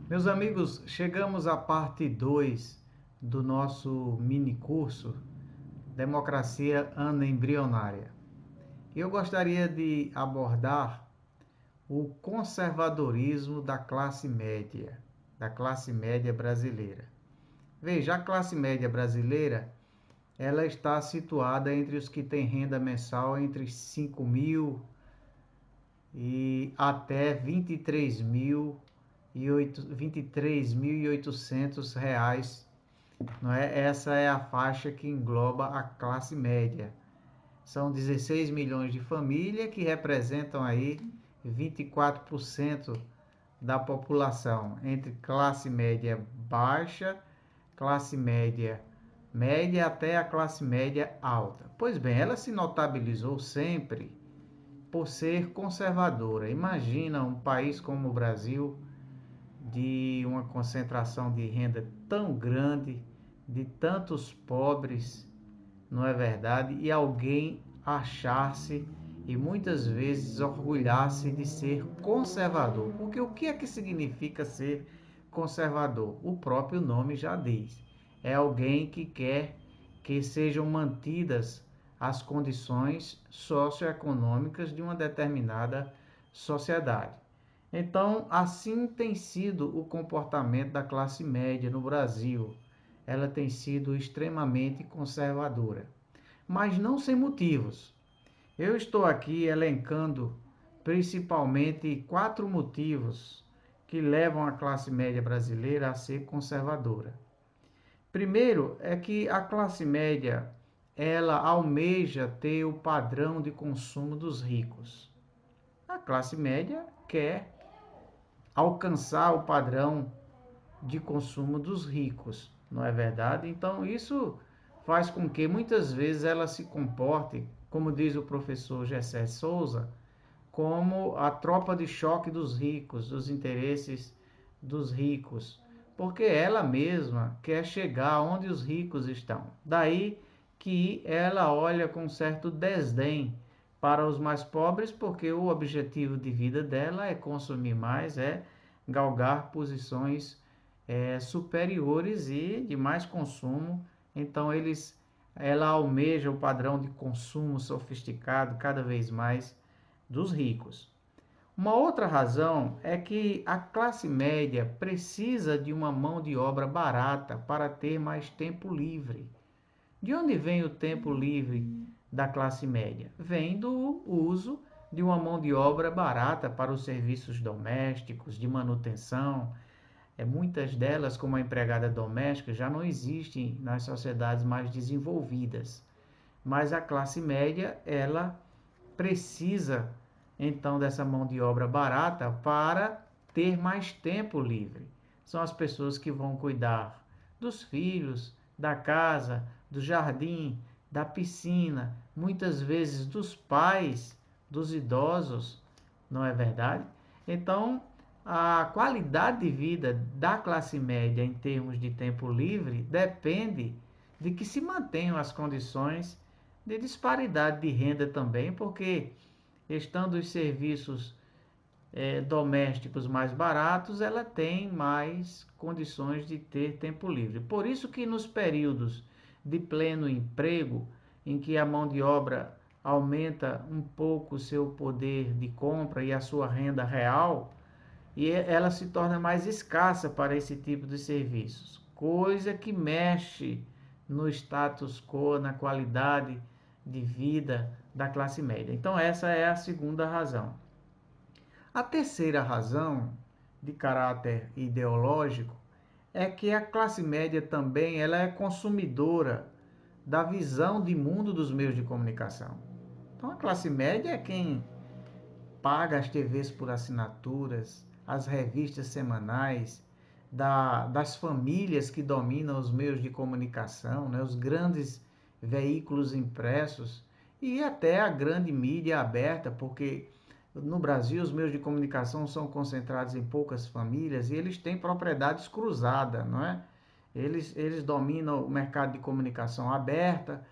Meus amigos, chegamos à parte 2 do nosso mini curso Democracia Ana-Embrionária. Eu gostaria de abordar o conservadorismo da classe média brasileira. Veja, a classe média brasileira, ela está situada entre os que têm renda mensal entre 5.000 e até 23.800 reais, não é? Essa é a faixa que engloba a classe média. São 16 milhões de famílias que representam aí 24% da população, entre classe média baixa, classe média média até a classe média alta. Pois bem, ela se notabilizou sempre por ser conservadora. Imagina um país como o Brasil, de uma concentração de renda tão grande, de tantos pobres, não é verdade? E alguém achar-se e muitas vezes orgulhar-se de ser conservador. Porque o que é que significa ser conservador? O próprio nome já diz. É alguém que quer que sejam mantidas as condições socioeconômicas de uma determinada sociedade. Então, assim tem sido o comportamento da classe média no Brasil. Ela tem sido extremamente conservadora, mas não sem motivos. Eu estou aqui elencando principalmente 4 motivos que levam a classe média brasileira a ser conservadora. Primeiro é que a classe média ela almeja ter o padrão de consumo dos ricos. A classe média quer alcançar o padrão de consumo dos ricos, não é verdade? Então isso faz com que muitas vezes ela se comporte, como diz o professor Gessé Souza, como a tropa de choque dos ricos, dos interesses dos ricos, porque ela mesma quer chegar onde os ricos estão. Daí que ela olha com certo desdém para os mais pobres, porque o objetivo de vida dela é consumir mais, é galgar posições superiores e de mais consumo. Então ela almeja o padrão de consumo sofisticado cada vez mais dos ricos. Uma outra razão é que a classe média precisa de uma mão de obra barata para ter mais tempo livre. De onde vem o tempo livre da classe média? Vem do uso de uma mão de obra barata para os serviços domésticos, de manutenção. Muitas delas, como a empregada doméstica, já não existem nas sociedades mais desenvolvidas. Mas a classe média, ela precisa então dessa mão de obra barata para ter mais tempo livre. São as pessoas que vão cuidar dos filhos, da casa, do jardim, da piscina, muitas vezes dos pais, dos idosos, não é verdade? Então, a qualidade de vida da classe média em termos de tempo livre depende de que se mantenham as condições de disparidade de renda também, porque estando os serviços domésticos mais baratos, ela tem mais condições de ter tempo livre. Por isso que nos períodos de pleno emprego, em que a mão de obra aumenta um pouco o seu poder de compra e a sua renda real, e ela se torna mais escassa para esse tipo de serviços, coisa que mexe no status quo, na qualidade de vida da classe média. Então essa é a segunda razão. A terceira razão, de caráter ideológico, é que a classe média também ela é consumidora da visão de mundo dos meios de comunicação. Então a classe média é quem paga as TVs por assinaturas, as revistas semanais, das famílias que dominam os meios de comunicação, né, os grandes veículos impressos e até a grande mídia aberta, porque no Brasil os meios de comunicação são concentrados em poucas famílias e eles têm propriedades cruzadas, não é? Eles dominam o mercado de comunicação aberta,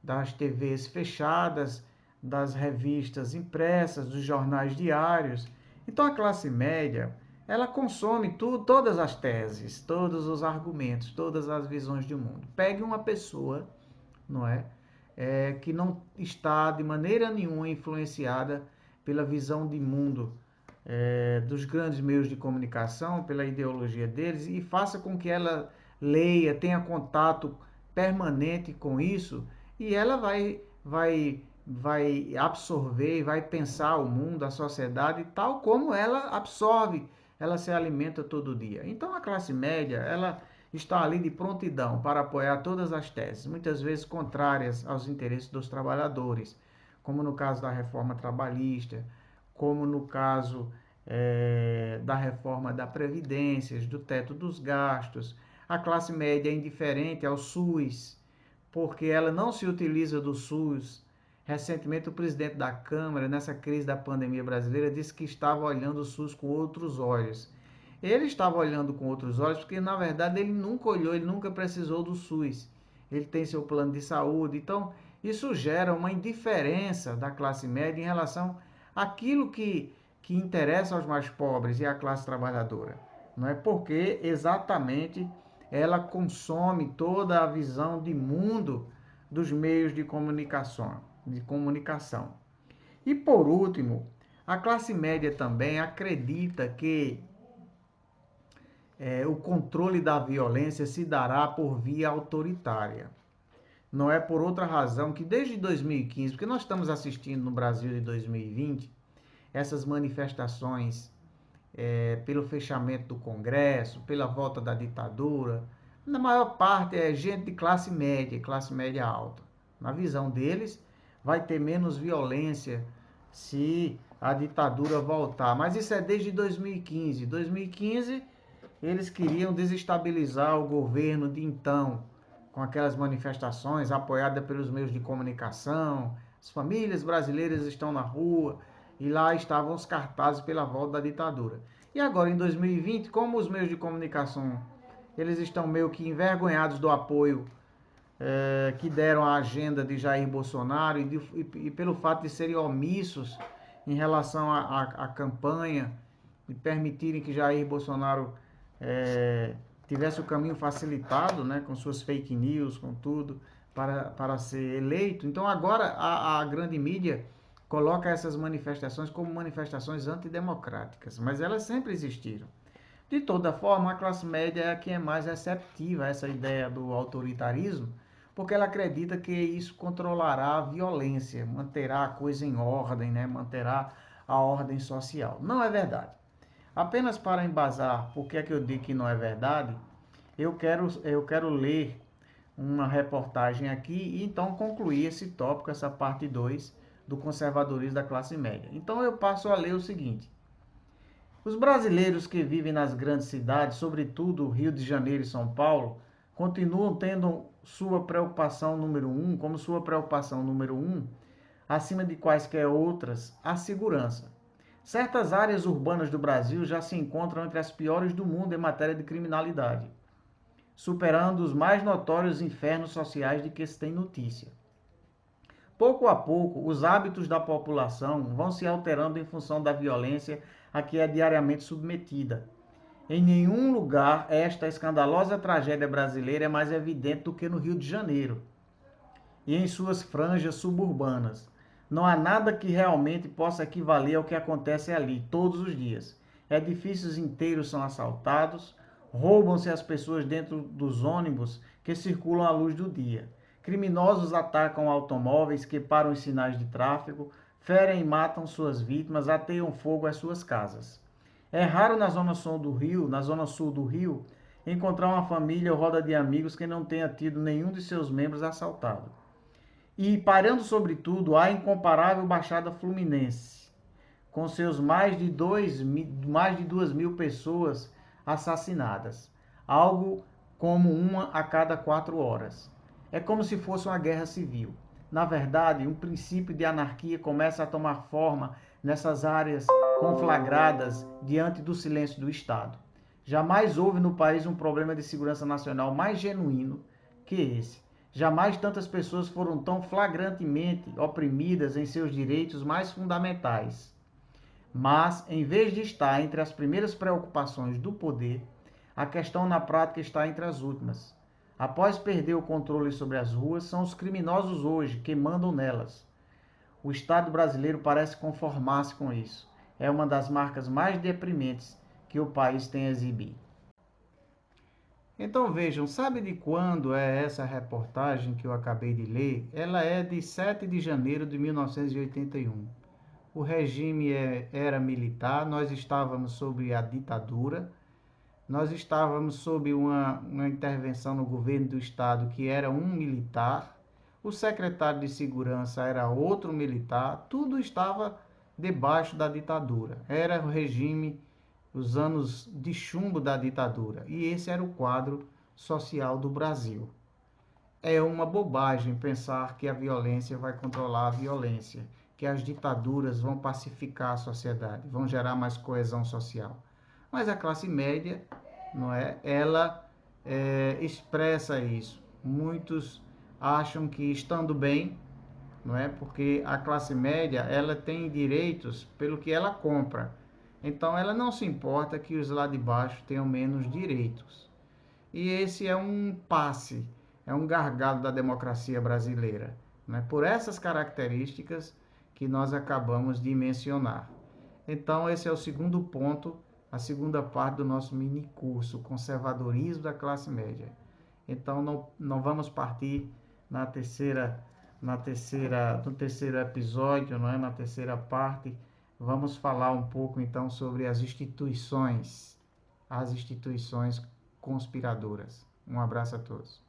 das TVs fechadas, das revistas impressas, dos jornais diários. Então a classe média, ela consome tudo, todas as teses, todos os argumentos, todas as visões de mundo. Pegue uma pessoa, não é? Que não está de maneira nenhuma influenciada pela visão de mundo dos grandes meios de comunicação, pela ideologia deles, e faça com que ela leia, tenha contato permanente com isso, e ela vai absorver, vai pensar o mundo, a sociedade, tal como ela absorve, ela se alimenta todo dia. Então a classe média, ela está ali de prontidão para apoiar todas as teses, muitas vezes contrárias aos interesses dos trabalhadores, como no caso da reforma trabalhista, como no caso da reforma da Previdência, do teto dos gastos. A classe média é indiferente ao SUS, porque ela não se utiliza do SUS. Recentemente, o presidente da Câmara, nessa crise da pandemia brasileira, disse que estava olhando o SUS com outros olhos. Ele estava olhando com outros olhos porque, na verdade, ele nunca olhou, ele nunca precisou do SUS. Ele tem seu plano de saúde. Então, isso gera uma indiferença da classe média em relação àquilo que interessa aos mais pobres e à classe trabalhadora. Não é porque exatamente ela consome toda a visão de mundo dos meios de comunicação. E por último, a classe média também acredita que o controle da violência se dará por via autoritária. Não é por outra razão que desde 2015, porque nós estamos assistindo no Brasil de 2020, essas manifestações pelo fechamento do Congresso, pela volta da ditadura, na maior parte é gente de classe média alta. Na visão deles, vai ter menos violência se a ditadura voltar. Mas isso é desde 2015. 2015, eles queriam desestabilizar o governo de então, com aquelas manifestações apoiadas pelos meios de comunicação. As famílias brasileiras estão na rua, e lá estavam os cartazes pela volta da ditadura. E agora, em 2020, como os meios de comunicação eles estão meio que envergonhados do apoio que deram à agenda de Jair Bolsonaro e pelo fato de serem omissos em relação à campanha e permitirem que Jair Bolsonaro tivesse o caminho facilitado, né, com suas fake news, com tudo, para ser eleito. Então agora a grande mídia coloca essas manifestações como manifestações antidemocráticas, mas elas sempre existiram. De toda forma, a classe média é a que é mais receptiva a essa ideia do autoritarismo, porque ela acredita que isso controlará a violência, manterá a coisa em ordem, né? Manterá a ordem social. Não é verdade. Apenas para embasar por que é que eu digo que não é verdade, eu quero ler uma reportagem aqui e então concluir esse tópico, essa parte 2 do conservadorismo da classe média. Então eu passo a ler o seguinte: os brasileiros que vivem nas grandes cidades, sobretudo Rio de Janeiro e São Paulo, continuam tendo sua preocupação número um, como sua preocupação número um, acima de quaisquer outras, a segurança. Certas áreas urbanas do Brasil já se encontram entre as piores do mundo em matéria de criminalidade, superando os mais notórios infernos sociais de que se tem notícia. Pouco a pouco, os hábitos da população vão se alterando em função da violência a que é diariamente submetida. Em nenhum lugar esta escandalosa tragédia brasileira é mais evidente do que no Rio de Janeiro e em suas franjas suburbanas. Não há nada que realmente possa equivaler ao que acontece ali todos os dias. Edifícios inteiros são assaltados, roubam-se as pessoas dentro dos ônibus que circulam à luz do dia. Criminosos atacam automóveis que param os sinais de tráfego, ferem e matam suas vítimas, ateiam fogo às suas casas. É raro na zona sul do Rio, encontrar uma família ou roda de amigos que não tenha tido nenhum de seus membros assaltado. E parando sobretudo a incomparável Baixada Fluminense, com seus mais de 2.000 pessoas assassinadas, algo como uma a cada 4 horas. É como se fosse uma guerra civil. Na verdade, um princípio de anarquia começa a tomar forma nessas áreas conflagradas diante do silêncio do Estado. Jamais houve no país um problema de segurança nacional mais genuíno que esse. Jamais tantas pessoas foram tão flagrantemente oprimidas em seus direitos mais fundamentais. Mas, em vez de estar entre as primeiras preocupações do poder, a questão na prática está entre as últimas. Após perder o controle sobre as ruas, são os criminosos hoje que mandam nelas. O Estado brasileiro parece conformar-se com isso. É uma das marcas mais deprimentes que o país tem a exibir. Então vejam, sabe de quando é essa reportagem que eu acabei de ler? Ela é de 7 de janeiro de 1981. O regime era militar, nós estávamos sob a ditadura, nós estávamos sob uma intervenção no governo do estado que era um militar, o secretário de segurança era outro militar, tudo estava debaixo da ditadura. Era o regime, os anos de chumbo da ditadura. E esse era o quadro social do Brasil. É uma bobagem pensar que a violência vai controlar a violência, que as ditaduras vão pacificar a sociedade, vão gerar mais coesão social. Mas a classe média, não é? Ela expressa isso. Muitos acham que estando bem, não é? Porque a classe média ela tem direitos pelo que ela compra. Então ela não se importa que os lá de baixo tenham menos direitos. E esse é um passe, é um gargalo da democracia brasileira, né? Por essas características que nós acabamos de mencionar. Então, esse é o segundo ponto, a segunda parte do nosso mini curso, conservadorismo da classe média. Então, não vamos partir no terceiro episódio, não é? Na terceira parte, vamos falar um pouco então sobre as instituições conspiradoras. Um abraço a todos.